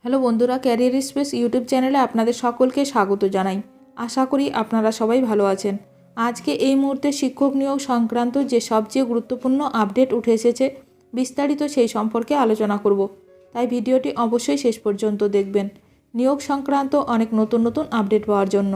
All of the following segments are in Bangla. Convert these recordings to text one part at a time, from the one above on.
হ্যালো বন্ধুরা, ক্যারিয়ার স্পেস ইউটিউব চ্যানেলে আপনাদের সকলকে স্বাগত জানাই। আশা করি আপনারা সবাই ভালো আছেন। আজকে এই মুহূর্তে শিক্ষক নিয়োগ সংক্রান্ত যে সবচেয়ে গুরুত্বপূর্ণ আপডেট উঠে এসেছে, বিস্তারিত সেই সম্পর্কে আলোচনা করব। তাই ভিডিওটি অবশ্যই শেষ পর্যন্ত দেখবেন নিয়োগ সংক্রান্ত অনেক নতুন নতুন আপডেট পাওয়ার জন্য।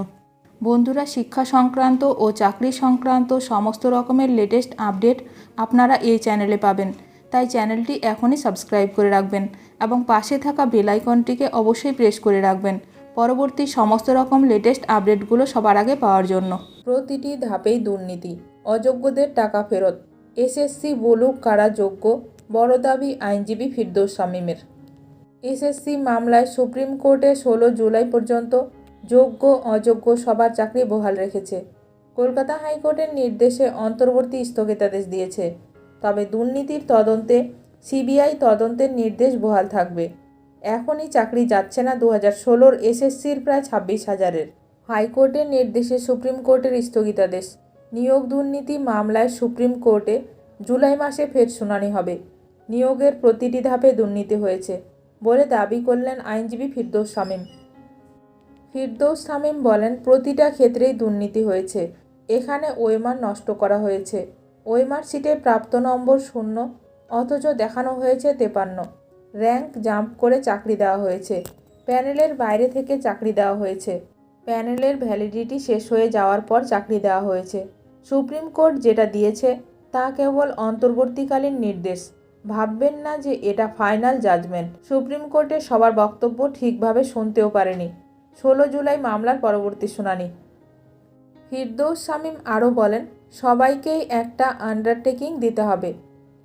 বন্ধুরা, শিক্ষা সংক্রান্ত ও চাকরি সংক্রান্ত সমস্ত রকমের লেটেস্ট আপডেট আপনারা এই চ্যানেলে পাবেন। তাই চ্যানেলটি এখনই সাবস্ক্রাইব করে রাখবেন এবং পাশে থাকা বেল আইকনটিকে অবশ্যই প্রেস করে রাখবেন পরবর্তী সমস্ত রকম লেটেস্ট আপডেটগুলো সবার আগে পাওয়ার জন্য। প্রতিটি ধাপেই দুর্নীতি, অযোগ্যদের টাকা ফেরত, এসএসসি বলুক কারা যোগ্য, বড় দাবি আইনজীবী ফিরদৌস শামীমের। এসএসসি মামলায় সুপ্রিম কোর্টে 16 জুলাই পর্যন্ত যোগ্য অযোগ্য সবার চাকরি বহাল রেখেছে। কলকাতা হাইকোর্টের নির্দেশে অন্তর্বর্তী স্থগিতাদেশ দিয়েছে। তবে দুর্নীতির তদন্তে সিবিআই তদন্তের নির্দেশ বহাল থাকবে। এখনই চাকরি যাচ্ছে না 2016 এসএসসির প্রায় 26,000-এর। হাইকোর্টের নির্দেশে সুপ্রিম কোর্টের স্থগিতাদেশ। নিয়োগ দুর্নীতি মামলায় সুপ্রিম কোর্টে জুলাই মাসে ফের শুনানি হবে। নিয়োগের প্রতিটি ধাপে দুর্নীতি হয়েছে বলে দাবি করলেন আইনজীবী ফিরদৌস শামীম। ফিরদৌস শামীম বলেন, প্রতিটা ক্ষেত্রেই দুর্নীতি হয়েছে। এখানে ওএমআর নষ্ট করা হয়েছে। ওএমআর শিটে প্রাপ্ত নম্বর 0, অথচ দেখানো হয়েছে 53। র্যাঙ্ক জাম্প করে চাকরি দেওয়া হয়েছে। প্যানেলের বাইরে থেকে চাকরি দেওয়া হয়েছে। প্যানেলের ভ্যালিডিটি শেষ হয়ে যাওয়ার পর চাকরি দেওয়া হয়েছে। সুপ্রিম কোর্ট যেটা দিয়েছে তা কেবল অন্তর্বর্তীকালীন নির্দেশ। ভাববেন না যে এটা ফাইনাল জাজমেন্ট। সুপ্রিম কোর্টে সবার বক্তব্য ঠিকভাবে শুনতেও পারেনি। 16 জুলাই মামলার পরবর্তী শুনানি। ফিরদৌস শামীম আরও বলেন, সবাইকেই একটা আন্ডারটেকিং দিতে হবে।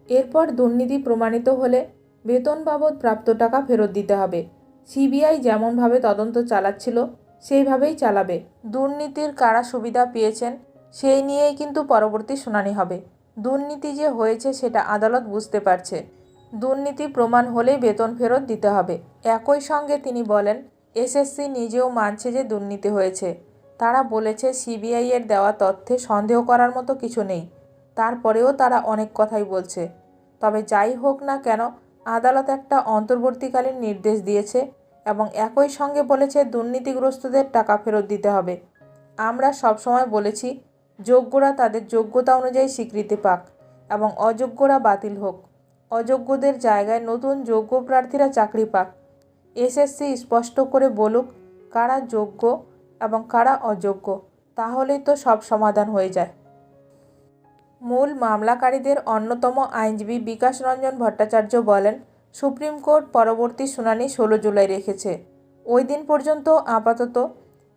এরপর দুর্নীতি প্রমাণিত হলে বেতন বাবদ প্রাপ্ত টাকা ফেরত দিতে হবে। সিবিআই যেমনভাবে তদন্ত চালাচ্ছিল সেইভাবেই চালাবে। দুর্নীতির কারা সুবিধা পেয়েছেন সেই নিয়েই কিন্তু পরবর্তী শুনানি হবে। দুর্নীতি যে হয়েছে সেটা আদালত বুঝতে পারছে। দুর্নীতি প্রমাণ হলেই বেতন ফেরত দিতে হবে। একই সঙ্গে তিনি বলেন, এসএসসি নিজেও মানছে যে দুর্নীতি হয়েছে। তারা বলেছে সিবিআই এর দেওয়া তথ্যে সন্দেহ করার মতো কিছু নেই। তারপরেও তারা অনেক কথাই বলছে। তবে যাই হোক না কেন, আদালত একটা অন্তর্বর্তীকালীন নির্দেশ দিয়েছে এবং একই সঙ্গে বলেছে দুর্নীতিগ্রস্তদের টাকা ফেরত দিতে হবে। আমরা সবসময় বলেছি যোগ্যরা তাদের যোগ্যতা অনুযায়ী স্বীকৃতি পাক এবং অযোগ্যরা বাতিল হোক। অযোগ্যদের জায়গায় নতুন যোগ্য প্রার্থীরা চাকরি পাক। এসএসসি স্পষ্ট করে বলুক কারা যোগ্য এবং কারা অযোগ্য, তাহলেই তো সব সমাধান হয়ে যায়। মূল মামলাকারীদের অন্যতম আইনজীবী বিকাশ রঞ্জন ভট্টাচার্য বলেন, সুপ্রিম কোর্ট পরবর্তী শুনানি 16 জুলাই রেখেছে। ওই দিন পর্যন্ত আপাতত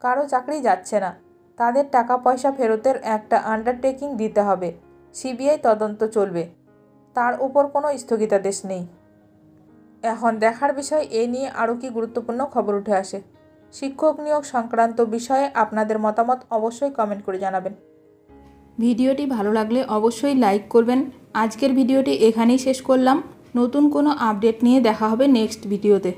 কারো চাকরি যাচ্ছে না। তাদের টাকা পয়সা ফেরতের একটা আন্ডারটেকিং দিতে হবে। সিবিআই তদন্ত চলবে, তার উপর কোনো স্থগিতাদেশ নেই। এখন দেখার বিষয় এ নিয়ে আরও কি গুরুত্বপূর্ণ খবর উঠে আসে। শিক্ষক নিয়োগ সংক্রান্ত বিষয়ে আপনাদের মতামত অবশ্যই কমেন্ট করে জানাবেন। ভিডিওটি ভালো লাগলে অবশ্যই লাইক করবেন। আজকের ভিডিওটি এখানেই শেষ করলাম। নতুন কোনো আপডেট নিয়ে দেখা হবে নেক্সট ভিডিওতে।